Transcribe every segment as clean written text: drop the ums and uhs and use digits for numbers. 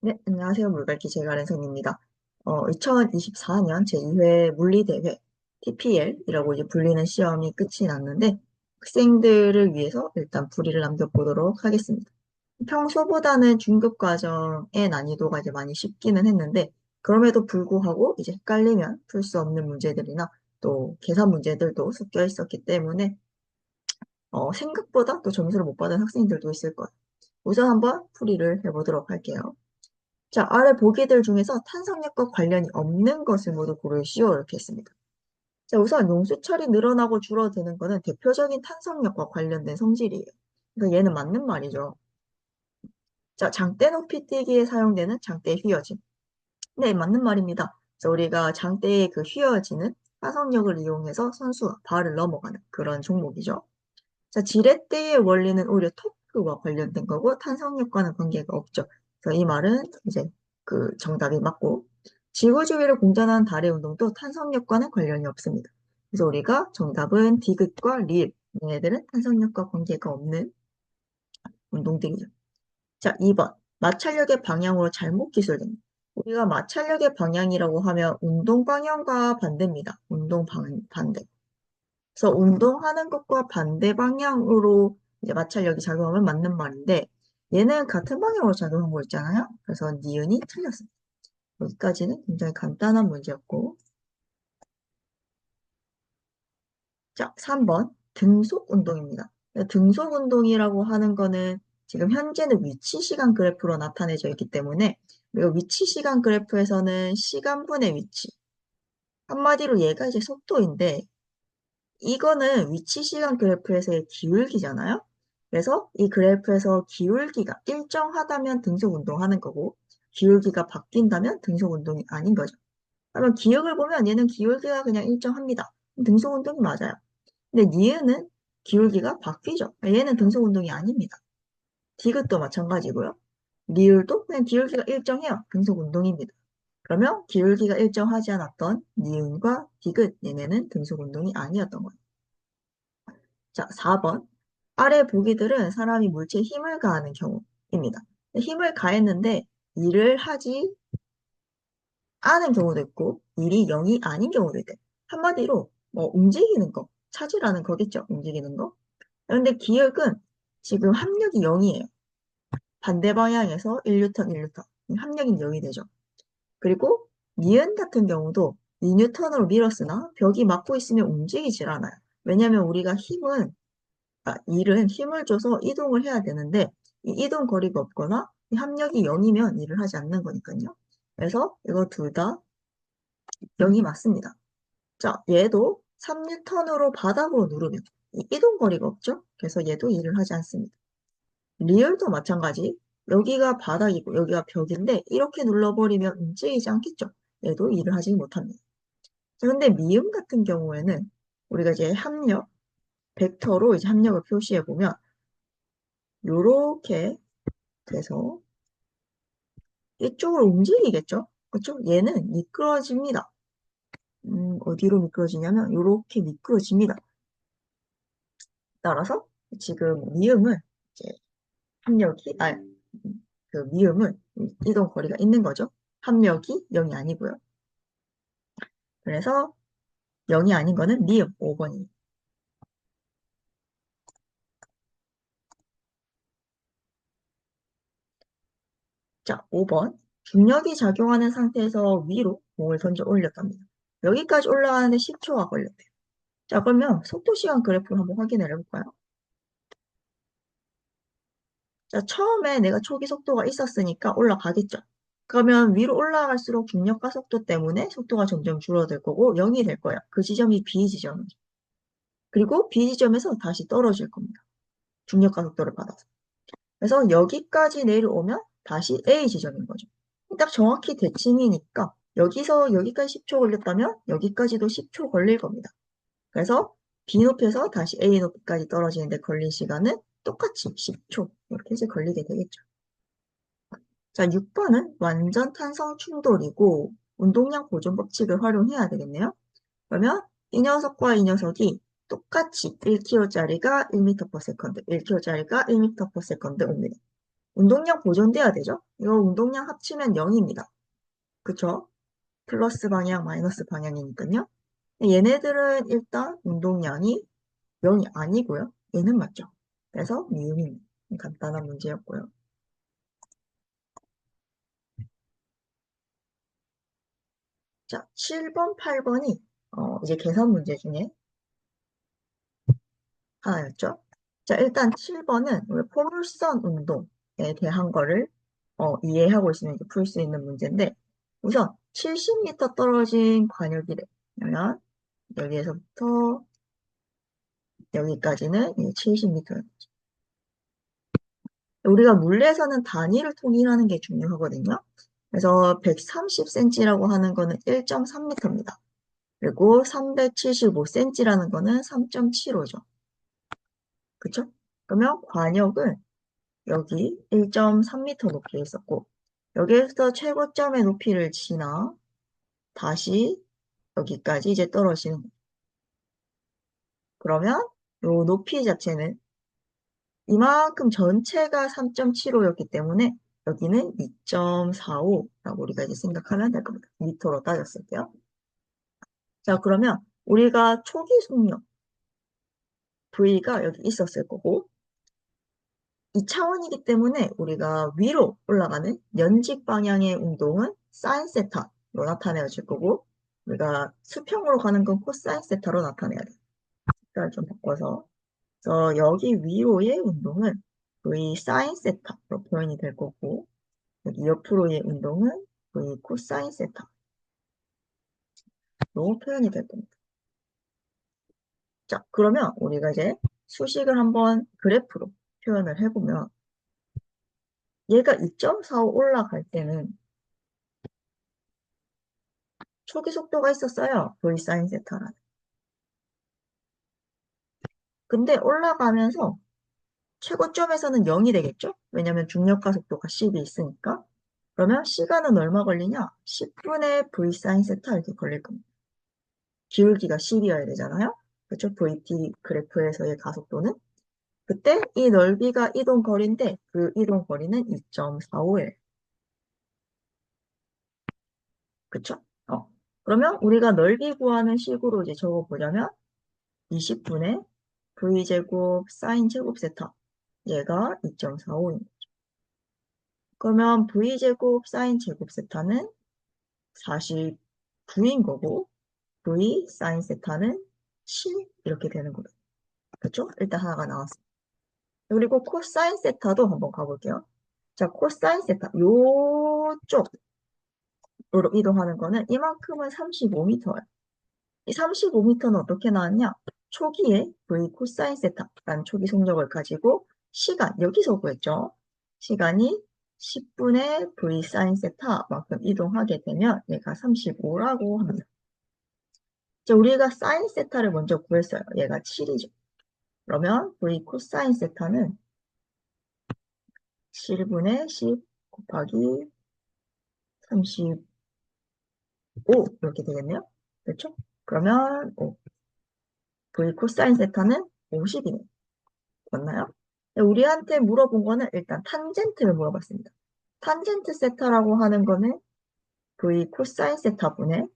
네, 안녕하세요. 물갈퀴 제가랜선입니다. 2024년 제2회 물리대회 TPL이라고 이제 불리는 시험이 끝이 났는데 학생들을 위해서 일단 풀이를 남겨보도록 하겠습니다. 평소보다는 중급 과정의 난이도가 이제 많이 쉽기는 했는데 그럼에도 불구하고 이제 헷갈리면 풀 수 없는 문제들이나 또 계산 문제들도 섞여 있었기 때문에 생각보다 또 점수를 못 받은 학생들도 있을 거예요. 우선 한번 풀이를 해보도록 할게요. 자, 아래 보기들 중에서 탄성력과 관련이 없는 것을 모두 고르시오 이렇게 했습니다. 자, 우선 용수철이 늘어나고 줄어드는 것은 대표적인 탄성력과 관련된 성질이에요. 그러니까 얘는 맞는 말이죠. 자, 장대 높이 뛰기에 사용되는 장대 휘어짐. 네, 맞는 말입니다. 그래서 우리가 장대의 그 휘어지는 화성력을 이용해서 선수가 발을 넘어가는 그런 종목이죠. 자, 지렛대의 원리는 오히려 토크와 관련된 거고 탄성력과는 관계가 없죠. 그래서 이 말은 이제 그 정답이 맞고 지구 주위를 공전하는 달의 운동도 탄성력과는 관련이 없습니다. 그래서 우리가 정답은 디귿과 리을 얘네들은 탄성력과 관계가 없는 운동들이죠. 자, 2번 마찰력의 방향으로 잘못 기술됩니다. 우리가 마찰력의 방향이라고 하면 운동 방향과 반대입니다. 반대. 그래서 운동하는 것과 반대 방향으로 이제 마찰력이 작용하면 맞는 말인데 얘는 같은 방향으로 작용한 거 있잖아요. 그래서 니은이 틀렸습니다. 여기까지는 굉장히 간단한 문제였고 자, 3번 등속 운동입니다. 등속 운동이라고 하는 거는 지금 현재는 위치 시간 그래프로 나타내져 있기 때문에 그리고 위치 시간 그래프에서는 시간분의 위치 한마디로 얘가 이제 속도인데 이거는 위치 시간 그래프에서의 기울기잖아요. 그래서 이 그래프에서 기울기가 일정하다면 등속 운동하는 거고 기울기가 바뀐다면 등속 운동이 아닌 거죠. 그러면 기억을 보면 얘는 기울기가 그냥 일정합니다. 등속 운동이 맞아요. 근데 니은은 기울기가 바뀌죠. 얘는 등속 운동이 아닙니다. 디귿도 마찬가지고요. 리을도 그냥 기울기가 일정해요. 등속 운동입니다. 그러면 기울기가 일정하지 않았던 니은과 디귿 얘네는 등속 운동이 아니었던 거예요. 자, 4번. 아래 보기들은 사람이 물체에 힘을 가하는 경우입니다. 힘을 가했는데 일을 하지 않은 경우도 있고 일이 0이 아닌 경우도 있대. 한마디로 뭐 움직이는 거, 차지라는 거겠죠. 움직이는 거. 그런데 기억은 지금 합력이 0이에요. 반대 방향에서 1뉴턴, 1뉴턴. 합력이 0이 되죠. 그리고 니은 같은 경우도 2뉴턴으로 밀었으나 벽이 막고 있으면 움직이질 않아요. 왜냐하면 우리가 일은 힘을 줘서 이동을 해야 되는데 이 이동 거리가 없거나 이 합력이 0이면 일을 하지 않는 거니까요. 그래서 이거 둘 다 0이 맞습니다. 자, 얘도 3뉴턴으로 바닥으로 누르면 이 이동 거리가 없죠? 그래서 얘도 일을 하지 않습니다. 리얼도 마찬가지. 여기가 바닥이고 여기가 벽인데 이렇게 눌러버리면 움직이지 않겠죠? 얘도 일을 하지 못합니다. 자, 근데 미음 같은 경우에는 우리가 이제 합력, 벡터로 이제 합력을 표시해 보면 요렇게 돼서 이쪽으로 움직이겠죠? 그렇죠? 얘는 미끄러집니다. 어디로 미끄러지냐면 이렇게 미끄러집니다. 따라서 지금 미음은 이제 합력이 그 미음은 이동 거리가 있는 거죠. 합력이 0이 아니고요. 그래서 0이 아닌 거는 미음 5번이에요. 자, 5번. 중력이 작용하는 상태에서 위로 공을 던져 올렸답니다. 여기까지 올라가는데 10초가 걸렸대요. 자, 그러면 속도 시간 그래프를 한번 확인을 해볼까요? 자, 처음에 내가 초기 속도가 있었으니까 올라가겠죠. 그러면 위로 올라갈수록 중력과 속도 때문에 속도가 점점 줄어들 거고 0이 될 거예요. 그 지점이 B 지점이죠. 그리고 B 지점에서 다시 떨어질 겁니다. 중력과 속도를 받아서. 그래서 여기까지 내려오면 다시 A 지점인 거죠. 딱 정확히 대칭이니까 여기서 여기까지 10초 걸렸다면 여기까지도 10초 걸릴 겁니다. 그래서 B 높이에서 다시 A 높이까지 떨어지는데 걸린 시간은 똑같이 10초 이렇게 이제 걸리게 되겠죠. 자, 6번은 완전 탄성 충돌이고 운동량 보존 법칙을 활용해야 되겠네요. 그러면 이 녀석과 이 녀석이 똑같이 1kg짜리가 1m/s, 1kg짜리가 1m/s 옵니다. 운동량 보존돼야 되죠? 이거 운동량 합치면 0입니다. 그쵸? 플러스 방향, 마이너스 방향이니까요. 얘네들은 일단 운동량이 0이 아니고요. 얘는 맞죠? 그래서 미음입니다. 간단한 문제였고요. 자, 7번, 8번이 이제 계산 문제 중에 하나였죠. 자, 일단 7번은 우리 포물선 운동에 대한 거를 이해하고 있으면 풀 수 있는 문제인데 우선 70m 떨어진 관역이래. 그러면 여기에서부터 여기까지는 70m예요. 우리가 물리에서는 단위를 통일하는 게 중요하거든요. 그래서 130cm라고 하는 거는 1.3m입니다. 그리고 375cm라는 거는 3.75죠. 그쵸? 그러면 관역은 여기 1.3m 높이에 있었고 여기에서 최고점의 높이를 지나 다시 여기까지 이제 떨어지는 거예요. 그러면 요 높이 자체는 이만큼 전체가 3.75였기 때문에 여기는 2.45라고 우리가 이제 생각하면 될 겁니다. 미터로 따졌을 때요. 자, 그러면 우리가 초기 속력 V가 여기 있었을 거고 2차원이기 때문에 우리가 위로 올라가는 연직 방향의 운동은 사인 세타로 나타내어질 거고 우리가 수평으로 가는 건 코사인 세타로 나타내야 돼요. 색깔을 좀 바꿔서 그래서 여기 위로의 운동은 V 사인 세타로 표현이 될 거고 여기 옆으로의 운동은 V 코사인 세타로 표현이 될 겁니다. 자, 그러면 우리가 이제 수식을 한번 그래프로 표현을 해보면 얘가 2.45 올라갈 때는 초기 속도가 있었어요. V 사인 세타라는. 근데 올라가면서 최고점에서는 0이 되겠죠? 왜냐면 중력가 속도가 10이 있으니까. 그러면 시간은 얼마 걸리냐? 10분의 V 사인 세타 이렇게 걸릴 겁니다. 기울기가 10이어야 되잖아요? 그렇죠? VT 그래프에서의 가속도는. 그때 이 넓이가 이동 거리인데 그 이동 거리는 2.45예요. 그쵸? 그러면 우리가 넓이 구하는 식으로 이제 적어보자면 20분의 V제곱 사인 제곱 세타 얘가 2.45입니다. 그러면 V제곱 사인 제곱 세타는 49인 거고 V 사인 세타는 7 이렇게 되는 거예요. 그렇죠? 일단 하나가 나왔습니다. 그리고 코사인 세타도 한번 가볼게요. 자, 코사인 세타 요쪽으로 이동하는 거는 이만큼은 35m예요. 이 35m는 어떻게 나왔냐? 초기에 V 코사인 세타라는 초기 속력을 가지고 시간, 여기서 구했죠. 시간이 10분의 V 사인 세타만큼 이동하게 되면 얘가 35라고 합니다. 이제 우리가 사인 세타를 먼저 구했어요. 얘가 7이죠. 그러면 V 코사인 세타는 7분의 10 곱하기 35 이렇게 되겠네요. 그렇죠? 그러면 V 코사인 세타는 50이네요. 맞나요? 우리한테 물어본 거는 일단 탄젠트를 물어봤습니다. 탄젠트 세타라고 하는 거는 V 코사인 세타분의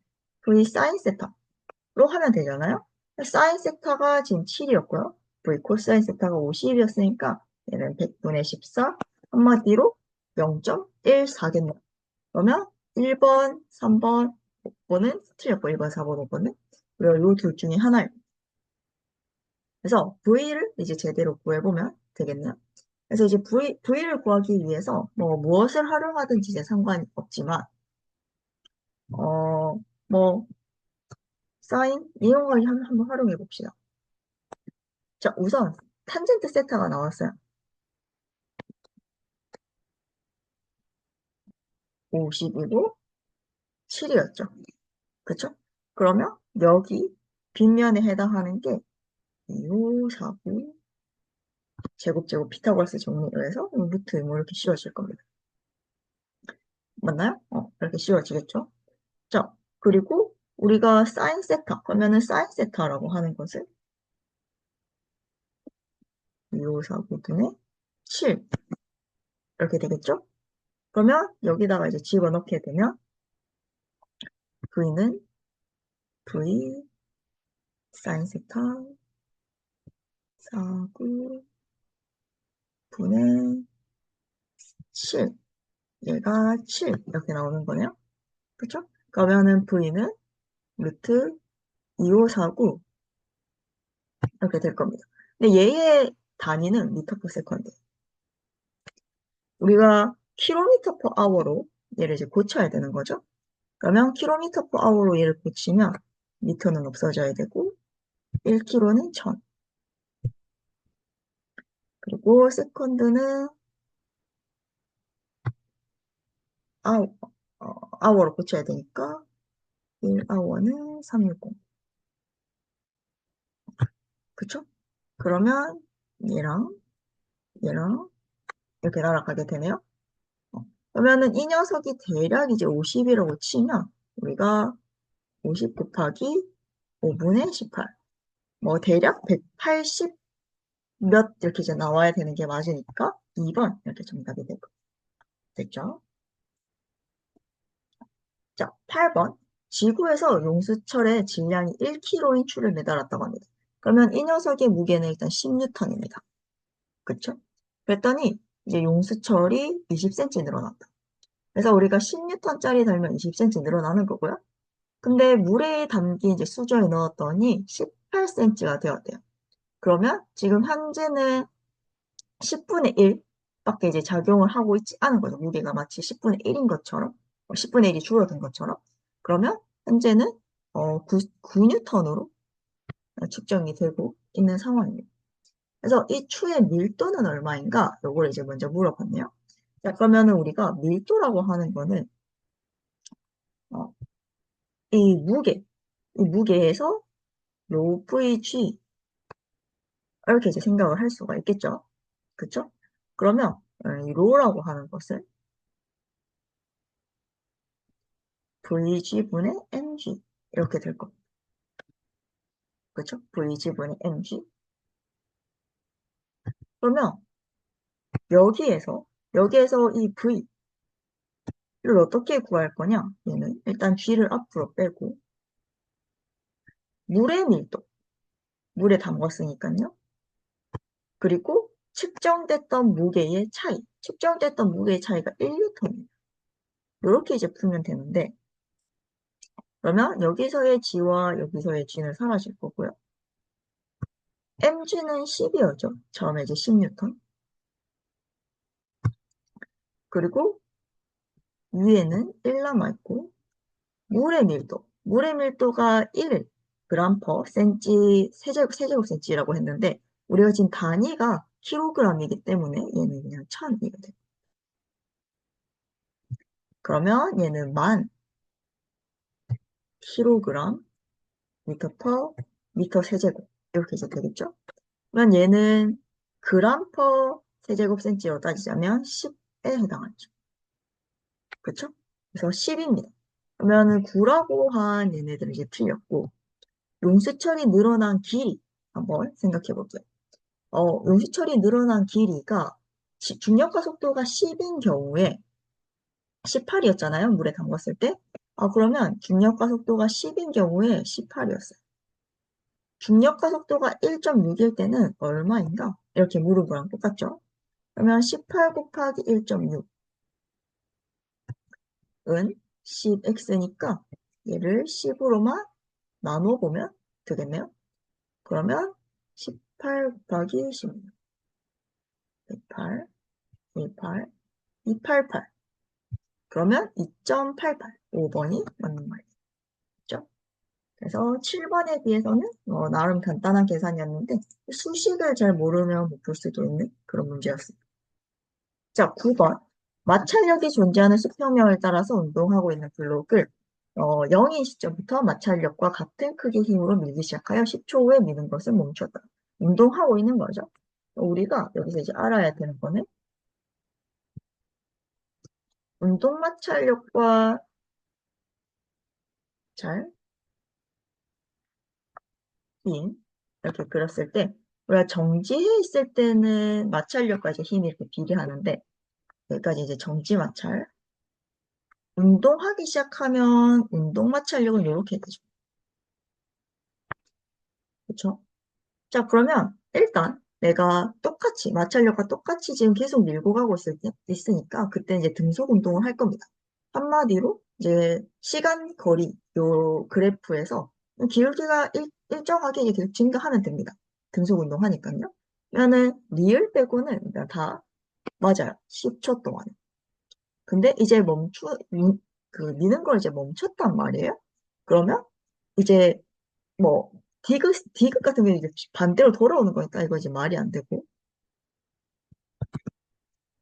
V 사인 세타로 하면 되잖아요. 사인 세타가 지금 7이었고요. V 코사인 세타가 50이었으니까 얘는 100분의 14 한마디로 0.14겠네요. 그러면 1번, 3번, 5번은 틀렸고 1번, 4번, 5번은 그리고 이 둘 중에 하나예요. 그래서 V를 이제 제대로 구해보면 되겠네요. 그래서 이제 V를 구하기 위해서 무엇을 활용하든지 이제 상관이 없지만 어, 뭐 사인 이런 걸 한번 활용해 봅시다. 자, 우선 탄젠트 세타가 나왔어요. 50이고 7이었죠. 그쵸? 그러면 여기 빗면에 해당하는 게 2, 4, 9 제곱 피타고라스 정리를 해서 루트 뭐 이렇게 씌워질 겁니다. 맞나요? 이렇게 씌워지겠죠? 자, 그리고 우리가 사인 세타, 그러면은 사인 세타라고 하는 것을 2, 5, 4, 9분의 7 이렇게 되겠죠? 그러면 여기다가 이제 집어넣게 되면 V는 V 사인 세타 49 분의 7 얘가 7 이렇게 나오는 거네요. 그쵸? 그러면은 V는 루트 2549 이렇게 될 겁니다. 근데 얘의 단위는 미터 퍼 세컨드. 우리가 킬로미터 퍼 아워로 얘를 이제 고쳐야 되는 거죠. 그러면 킬로미터 퍼 아워로 얘를 고치면 미터는 없어져야 되고 1km는 1000. 그리고 세컨드는 아워, 아워로 고쳐야 되니까 1아워는 360. 그쵸? 그러면 얘랑 얘랑 이렇게 날아가게 되네요. 그러면은 이 녀석이 대략 이제 50이라고 치면 우리가 50 곱하기 5분의 18. 뭐 대략 180 몇 이렇게 이제 나와야 되는 게 맞으니까 2번 이렇게 정답이 되고 됐죠? 자, 8번. 지구에서 용수철의 질량이 1kg인 추를 매달았다고 합니다. 그러면 이 녀석의 무게는 일단 10N입니다. 그쵸? 그랬더니 이제 용수철이 20cm 늘어났다. 그래서 우리가 10N짜리 달면 20cm 늘어나는 거고요. 근데 물에 담긴 이제 수조에 넣었더니 18cm가 되었대요. 그러면 지금 현재는 10분의 1밖에 이제 작용을 하고 있지 않은 거죠. 무게가 마치 10분의 1인 것처럼, 10분의 1이 줄어든 것처럼. 그러면 현재는 9N으로 측정이 되고 있는 상황입니다. 그래서 이 추의 밀도는 얼마인가? 요걸 이제 먼저 물어봤네요. 자, 그러면은 우리가 밀도라고 하는 거는 어, 이 무게에서 요 VG 이렇게 이제 생각을 할 수가 있겠죠. 그쵸? 그러면 이 로라고 하는 것을 VG분의 mg 이렇게 될 겁니다. 그쵸? VG분의 mg. 그러면 여기에서 이 V를 어떻게 구할 거냐? 얘는 일단 G를 앞으로 빼고 물의 밀도, 물에 담궜으니까요. 그리고 측정됐던 무게의 차이가 1N입니다. 이렇게 이제 풀면 되는데 그러면 여기서의 G와 여기서의 G는 사라질 거고요. mg는 12였죠. 처음에 이제 10N. 그리고 위에는 1 남아있고 물의 밀도가 1 그램 퍼 센치 세제곱센치라고 했는데 우리가 지금 단위가 킬로그램이기 때문에 얘는 그냥 1000이가 돼요. 그러면 얘는 10,000 킬로그램 미터 퍼 미터 세제곱 이렇게 해서 되겠죠? 그러면 얘는 그램 퍼 세제곱센치로 따지자면 10에 해당하죠. 그쵸? 그래서 10입니다. 그러면은 9라고 한 얘네들은 이제 틀렸고 용수철이 늘어난 길이 한번 생각해 볼게요. 용수철이 늘어난 길이가 중력가 속도가 10인 경우에 18이었잖아요. 물에 담갔을 때. 그러면 중력가 속도가 10인 경우에 18이었어요. 중력가 속도가 1.6일 때는 얼마인가? 이렇게 물은 거랑 똑같죠? 그러면 18 곱하기 1.6은 10x니까 얘를 10으로만 나눠보면 되겠네요. 그러면 18 곱하기 16, 108, 18, 288. 그러면 2.88, 5번이 맞는 말이죠. 그래서 7번에 비해서는 나름 간단한 계산이었는데 수식을 잘 모르면 못 풀 수도 있는 그런 문제였습니다. 자, 9번. 마찰력이 존재하는 수평면을 따라서 운동하고 있는 블록을 0인 시점부터 마찰력과 같은 크기의 힘으로 밀기 시작하여 10초 후에 미는 것을 멈췄다. 운동하고 있는 거죠. 우리가 여기서 이제 알아야 되는 거는 운동 마찰력과 잘, 힘 이렇게 그렸을 때 우리가 정지해 있을 때는 마찰력과 이제 힘이 이렇게 비례하는데 여기까지 이제 정지 마찰. 운동하기 시작하면 운동 마찰력은 이렇게 되죠. 그쵸? 자, 그러면 일단 내가 똑같이, 마찰력과 똑같이 지금 계속 밀고 가고 있으니까 그때 이제 등속 운동을 할 겁니다. 한마디로 이제 시간, 거리, 요 그래프에서 기울기가 일정하게 이제 계속 증가하면 됩니다. 등속 운동 하니까요. 그러면은 리을 빼고는 일단 다 맞아요. 10초 동안. 근데 이제 미는 걸 이제 멈췄단 말이에요. 그러면 이제 뭐 디귿 같은 경우는 이제 반대로 돌아오는 거니까 이거 이제 말이 안 되고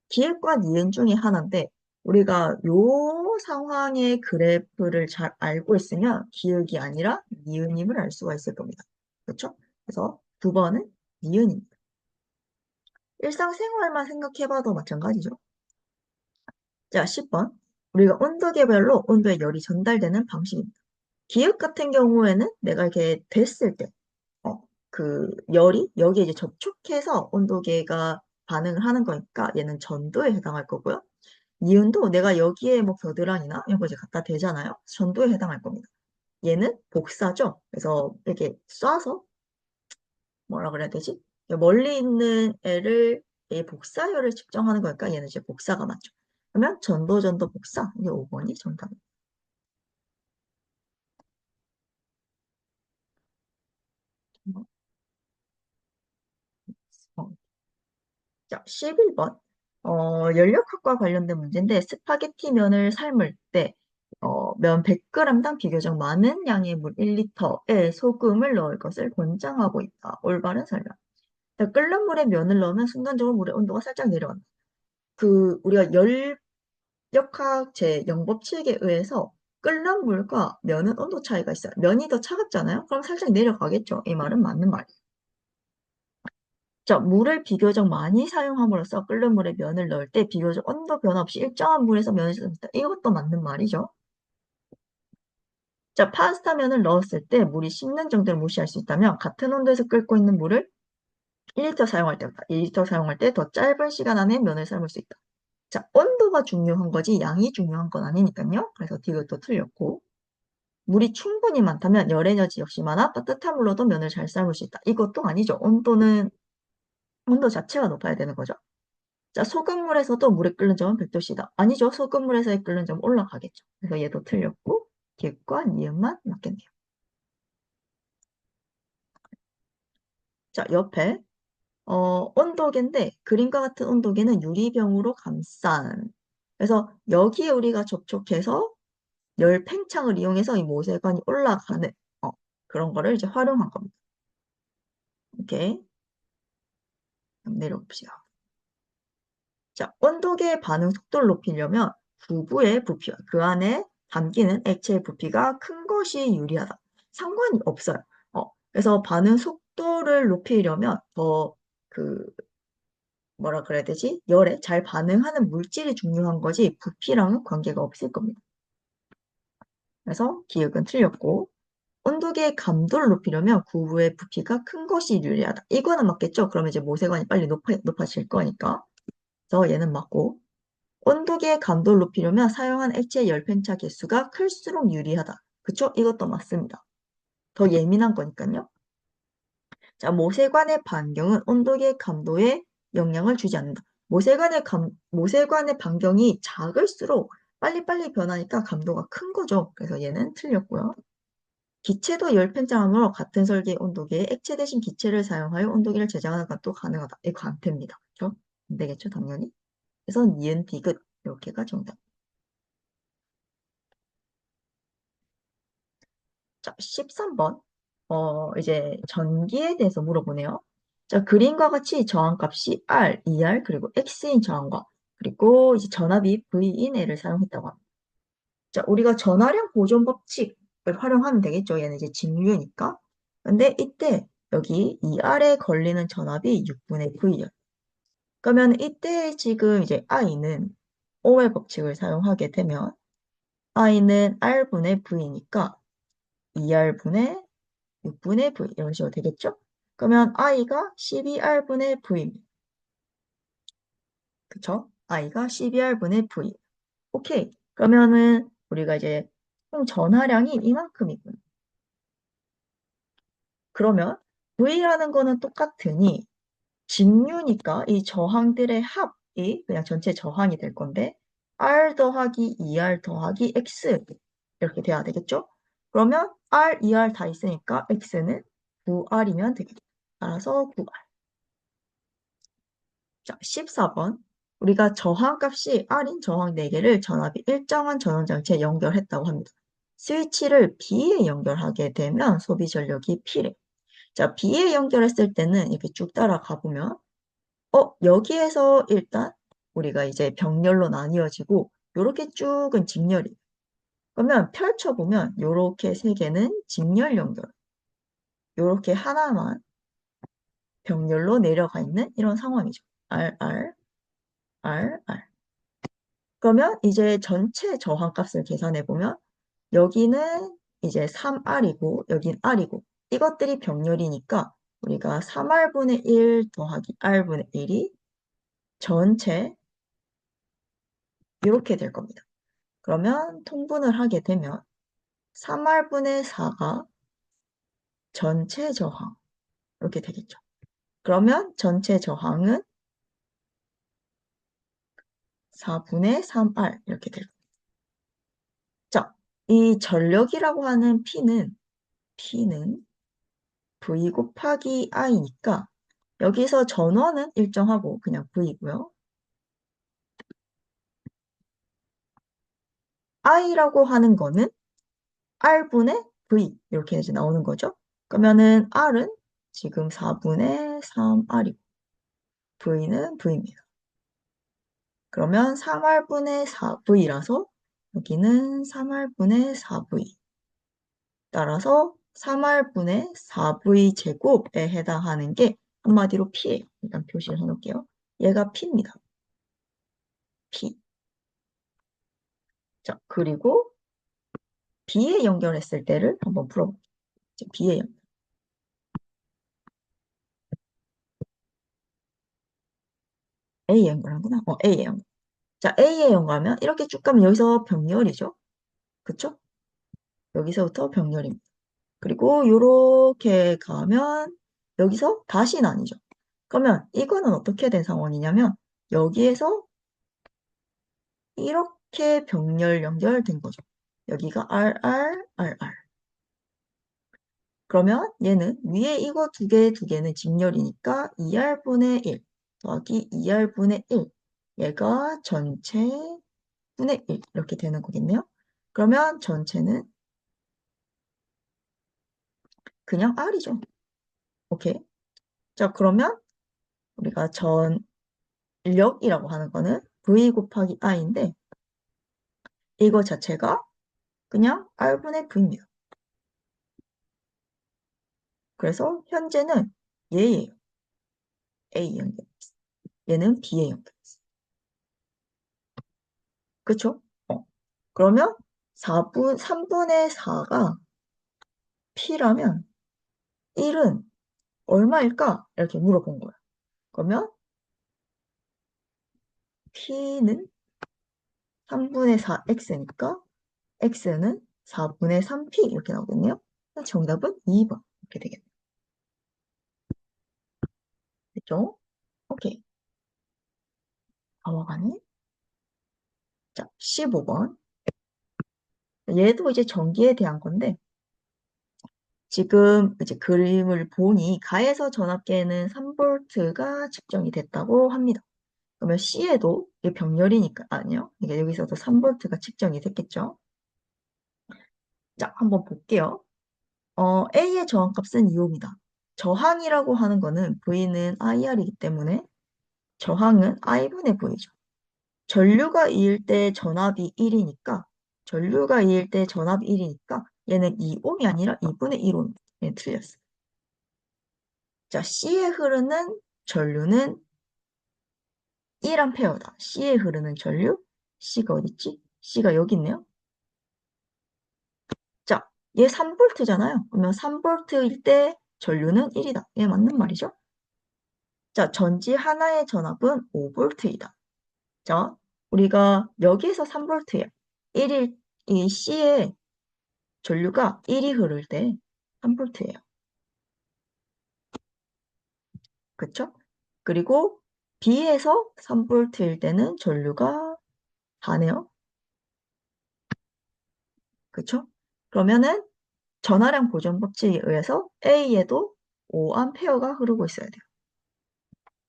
기획과 니은 중에 하나인데 우리가 요 상황의 그래프를 잘 알고 있으면 기획이 아니라 니은임을 알 수가 있을 겁니다. 그렇죠? 그래서 9번은 니은입니다. 일상생활만 생각해봐도 마찬가지죠. 자, 10번. 우리가 온도계별로 온도의 열이 전달되는 방식입니다. 기획 같은 경우에는 내가 이렇게 됐을 때 열이 여기에 이제 접촉해서 온도계가 반응을 하는 거니까 얘는 전도에 해당할 거고요. 니은도 내가 여기에 뭐 겨드랑이나 이런 거 이제 갖다 대잖아요. 전도에 해당할 겁니다. 얘는 복사죠. 그래서 이렇게 쏴서 뭐라 그래야 되지? 멀리 있는 애를 의 복사열을 측정하는 거니까 얘는 이제 복사가 맞죠. 그러면 전도 복사 이게 5번이 정답입니다. 어, 자, 11번. 연력학과 관련된 문제인데, 스파게티 면을 삶을 때, 면 100g당 비교적 많은 양의 물 1리터에 소금을 넣을 것을 권장하고 있다. 올바른 설명. 자, 끓는 물에 면을 넣으면 순간적으로 물의 온도가 살짝 내려간다. 우리가 열역학 제0법칙에 의해서 끓는 물과 면은 온도 차이가 있어요. 면이 더 차갑잖아요? 그럼 살짝 내려가겠죠. 이 말은 맞는 말이에요. 자, 물을 비교적 많이 사용함으로써 끓는 물에 면을 넣을 때 비교적 온도 변화 없이 일정한 물에서 면을 씁니다. 이것도 맞는 말이죠. 자, 파스타면을 넣었을 때 물이 식는 정도를 무시할 수 있다면 같은 온도에서 끓고 있는 물을 1리터 사용할 때보다 2리터 사용할 때 더 짧은 시간 안에 면을 삶을 수 있다. 자, 온도가 중요한 거지 양이 중요한 건 아니니까요. 그래서 이것도 틀렸고 물이 충분히 많다면 열 에너지 역시 많아 따뜻한 물로도 면을 잘 삶을 수 있다. 이것도 아니죠. 온도 자체가 높아야 되는 거죠. 자, 소금물에서도 물이 끓는 점은 100도씨다. 아니죠. 소금물에서의 끓는 점은 올라가겠죠. 그래서 얘도 틀렸고, 기획과 니은만 맞겠네요. 자, 옆에, 온도계인데, 그림과 같은 온도계는 유리병으로 감싼. 그래서 여기에 우리가 접촉해서 열 팽창을 이용해서 이 모세관이 올라가는, 그런 거를 이제 활용한 겁니다. 이렇게 내려봅시다. 자, 온도계의 반응 속도를 높이려면 부부의 부피와 그 안에 담기는 액체의 부피가 큰 것이 유리하다. 상관이 없어요. 그래서 반응 속도를 높이려면 그, 뭐라 그래야 되지? 열에 잘 반응하는 물질이 중요한 거지 부피랑은 관계가 없을 겁니다. 그래서 기억은 틀렸고, 온도계의 감도를 높이려면 구부의 부피가 큰 것이 유리하다. 이거는 맞겠죠? 그러면 이제 모세관이 빨리 높아질 거니까. 그래서 얘는 맞고, 온도계의 감도를 높이려면 사용한 액체의 열팽차 개수가 클수록 유리하다. 그쵸? 이것도 맞습니다. 더 예민한 거니까요. 자, 모세관의 반경은 온도계의 감도에 영향을 주지 않는다. 모세관의 반경이 작을수록 빨리빨리 변하니까 감도가 큰 거죠. 그래서 얘는 틀렸고요. 기체도 열팽창함으로 같은 설계의 온도계에 액체 대신 기체를 사용하여 온도계를 제작하는 것도 가능하다. 이거 안 됩니다. 그죠? 안 되겠죠, 당연히. 그래서 니은 디귿 이렇게가 정답. 자, 13번. 이제 전기에 대해서 물어보네요. 자, 그림과 같이 저항값이 R, ER, 그리고 X인 저항과, 그리고 이제 전압이 V인 L을 사용했다고 합니다. 자, 우리가 전화량 보존 법칙을 활용하면 되겠죠. 얘는 이제 직류니까. 근데 이때 여기 ER에 걸리는 전압이 6분의 V열. 그러면 이때 지금 이제 I는 오의 법칙을 사용하게 되면 I는 R분의 V니까 2R분의 6분의 V 이런 식으로 되겠죠? 그러면 I가 12R분의 V입니다. 그쵸? I가 12R분의 V. 오케이. 그러면은 우리가 이제 총 전하량이 이만큼이군. 그러면 V라는 거는 똑같으니 직류니까 이 저항들의 합이 그냥 전체 저항이 될 건데 R 더하기 2R 더하기 X 이렇게 돼야 되겠죠? 그러면 R, 2R 다 있으니까 X는 9R이면 되겠죠. 따라서 9R. 자, 14번. 우리가 저항값이 R인 저항 4개를 전압이 일정한 전원장치에 연결했다고 합니다. 스위치를 B에 연결하게 되면 소비 전력이 P래. 자, B에 연결했을 때는 이렇게 쭉 따라가 보면 여기에서 일단 우리가 이제 병렬로 나뉘어지고 요렇게 쭉은 직렬이. 그러면 펼쳐보면 요렇게 세 개는 직렬 연결. 요렇게 하나만 병렬로 내려가 있는 이런 상황이죠. R, R, R, R. 그러면 이제 전체 저항값을 계산해보면 여기는 이제 3R이고 여긴 R이고 이것들이 병렬이니까 우리가 3R분의 1 더하기 R분의 1이 전체 이렇게 될 겁니다. 그러면 통분을 하게 되면 3R분의 4가 전체 저항 이렇게 되겠죠. 그러면 전체 저항은 4분의 3R 이렇게 될 겁니다. 자, 이 전력이라고 하는 P는 V 곱하기 I니까 여기서 전원은 일정하고 그냥 V고요. I라고 하는 거는 R분의 V 이렇게 이제 나오는 거죠. 그러면은 R은 지금 4분의 3R이고 V는 V입니다. 그러면 3R분의 4V라서 여기는 3R분의 4V. 따라서 3R분의 4V 제곱에 해당하는 게 한마디로 P예요. 일단 표시를 해놓을게요. 얘가 P입니다. P. 자, 그리고 B에 연결했을 때를 한번 풀어볼게요. B에 연결. A에 연결하구나. A에 연결. 자, A에 연결하면 이렇게 쭉 가면 여기서 병렬이죠. 그쵸? 여기서부터 병렬입니다. 그리고 요렇게 가면 여기서 다시 나뉘죠. 그러면 이거는 어떻게 된 상황이냐면 여기에서 이렇게 병렬 연결된 거죠. 여기가 RR, RR. 그러면 얘는 위에 이거 두 개는 직렬이니까 2R분의 1 더하기 2R분의 1. 얘가 전체 분의 1 이렇게 되는 거겠네요. 그러면 전체는 그냥 R이죠. 오케이. 자, 그러면 우리가 전력이라고 하는 거는 V 곱하기 I인데 이거 자체가 그냥 R분의 V입니다. 그래서 현재는 얘예요. A 연결. 얘는 B에 연결. 그쵸? 그러면 3분의 4가 P라면 1은 얼마일까? 이렇게 물어본 거예요. 그러면 P는 3분의 4X니까 X는 4분의 3P 이렇게 나오겠네요. 정답은 2번 이렇게 되겠네요. 됐죠? 오케이. 넘어가네. 자, 15번. 얘도 이제 전기에 대한 건데 지금 이제 그림을 보니 가에서 전압계에는 3V가 측정이 됐다고 합니다. 그러면 C에도 이게 병렬이니까 아니요. 이게 여기서도 3V가 측정이 됐겠죠. 자, 한번 볼게요. A의 저항값은 2옴이다. 저항이라고 하는 거는 V는 IR이기 때문에 저항은 I분의 V죠. 전류가 2일 때 전압이 1이니까 전류가 2일 때 전압이 1이니까 얘는 2옴이 아니라 2분의 1옴. 얘는 틀렸어. 자, C에 흐르는 전류는 1A다. C에 흐르는 전류 C가 어딨지? C가 여기 있네요. 자, 얘 3V잖아요. 그러면 3V일 때 전류는 1이다. 얘 맞는 말이죠? 자, 전지 하나의 전압은 5V이다. 자, 우리가 여기에서 3V예요. 1일, 이 C의 전류가 1이 흐를 때 3V예요. 그쵸? 그리고 B에서 3V일 때는 전류가 4네요. 그쵸? 그러면은 전하량 보존 법칙에 의해서 A에도 5A가 흐르고 있어야 돼요.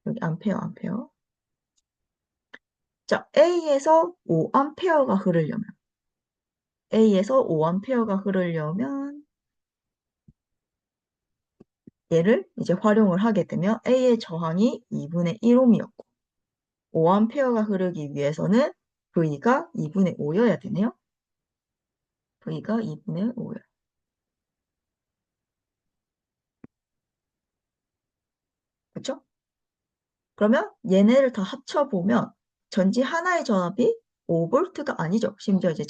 여기 암페어. 자, A에서 5A가 흐르려면 얘를 이제 활용을 하게 되면 A의 저항이 2분의 1옴이었고 5A가 흐르기 위해서는 V가 2분의 5여야 되네요. V가 2분의 5야. 그쵸? 그러면 얘네를 다 합쳐보면 전지 하나의 전압이 5V가 아니죠. 심지어 이제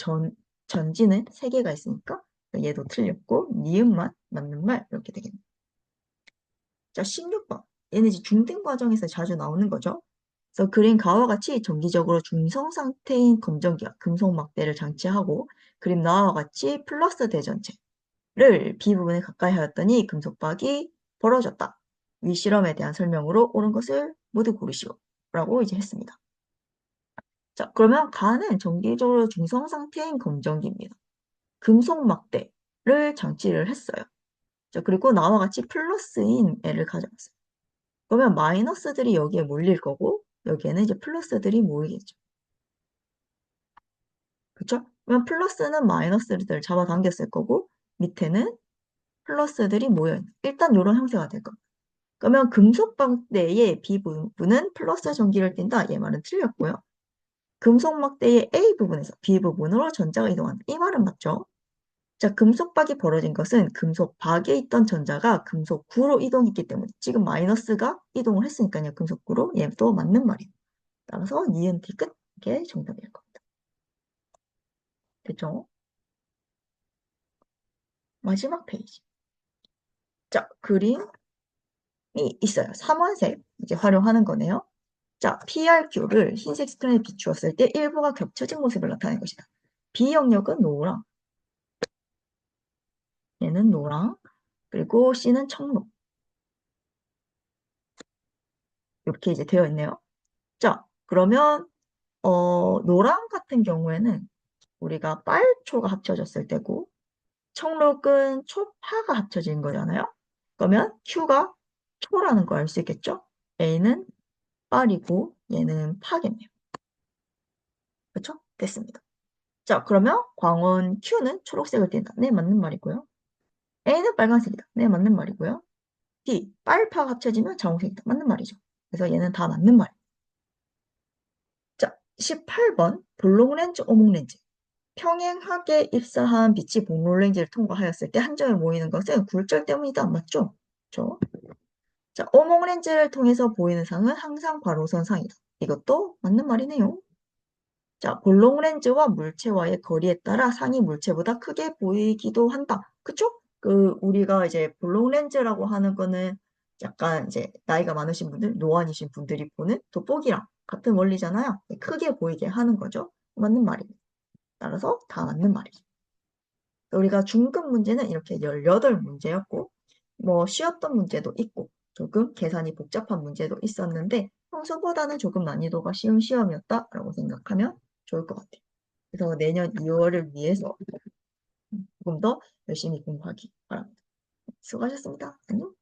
전지는 3개가 있으니까 얘도 틀렸고 니은만 맞는 말 이렇게 되겠네요. 자, 16번. 얘는 이제 중등 과정에서 자주 나오는 거죠. 그래서 그림가와 같이 정기적으로 중성 상태인 검정기와 금속 막대를 장치하고 그림 나와 같이 플러스 대전체를 B 부분에 가까이 하였더니 금속박이 벌어졌다. 위 실험에 대한 설명으로 옳은 것을 모두 고르시오. 라고 이제 했습니다. 자, 그러면 가는 정기적으로 중성 상태인 검정기입니다. 금속 막대를 장치를 했어요. 자, 그리고 나와 같이 플러스인 L을 가져왔어요. 그러면 마이너스들이 여기에 몰릴 거고 여기에는 이제 플러스들이 모이겠죠. 그쵸? 그러면 플러스는 마이너스를 잡아당겼을 거고 밑에는 플러스들이 모여있는 일단 이런 형태가 될 겁니다. 그러면 금속 막대의 B 부분은 플러스 전기를 띈다. 얘 말은 틀렸고요. 금속 막대의 A 부분에서 B 부분으로 전자가 이동한다. 이 말은 맞죠? 자, 금속박이 벌어진 것은 금속박에 있던 전자가 금속구로 이동했기 때문에 지금 마이너스가 이동을 했으니까요. 금속구로 얘도 맞는 말이에요. 따라서 니은 T 끝 이게 정답일 겁니다. 됐죠? 마지막 페이지. 자, 그림이 있어요. 3원색 이제 활용하는 거네요. 자, PRQ를 흰색 스크린에 비추었을 때 일부가 겹쳐진 모습을 나타낸 것이다. B 영역은 노랑, 얘는 노랑, 그리고 C는 청록. 이렇게 이제 되어 있네요. 자, 그러면 노랑 같은 경우에는 우리가 빨초가 합쳐졌을 때고 청록은 초파가 합쳐진 거잖아요. 그러면 Q가 초라는 거 알 수 있겠죠? A는 빨이고 얘는 파겠네요. 그렇죠? 됐습니다. 자, 그러면 광원 Q는 초록색을 띈다. 네, 맞는 말이고요. A는 빨간색이다. 네, 맞는 말이고요. D, 빨파가 합쳐지면 자홍색이다. 맞는 말이죠. 그래서 얘는 다 맞는 말. 자, 18번 볼록렌즈, 오목렌즈. 평행하게 입사한 빛이 복록렌즈를 통과하였을 때 한 점에 모이는 것은 굴절 때문이다. 맞죠? 그렇죠? 자, 오목렌즈를 통해서 보이는 상은 항상 바로선 상이다. 이것도 맞는 말이네요. 자, 볼록렌즈와 물체와의 거리에 따라 상이 물체보다 크게 보이기도 한다. 그쵸? 우리가 이제 볼록렌즈라고 하는 거는 약간 이제 나이가 많으신 분들, 노안이신 분들이 보는 돋보기랑 같은 원리잖아요. 크게 보이게 하는 거죠. 맞는 말입니다. 따라서 다 맞는 말이죠. 우리가 중급 문제는 이렇게 18문제였고, 뭐 쉬웠던 문제도 있고, 조금 계산이 복잡한 문제도 있었는데, 평소보다는 조금 난이도가 쉬운 시험이었다라고 생각하면 좋을 것 같아요. 그래서 내년 2월을 위해서 조금 더 열심히 공부하기 바랍니다. 수고하셨습니다. 안녕.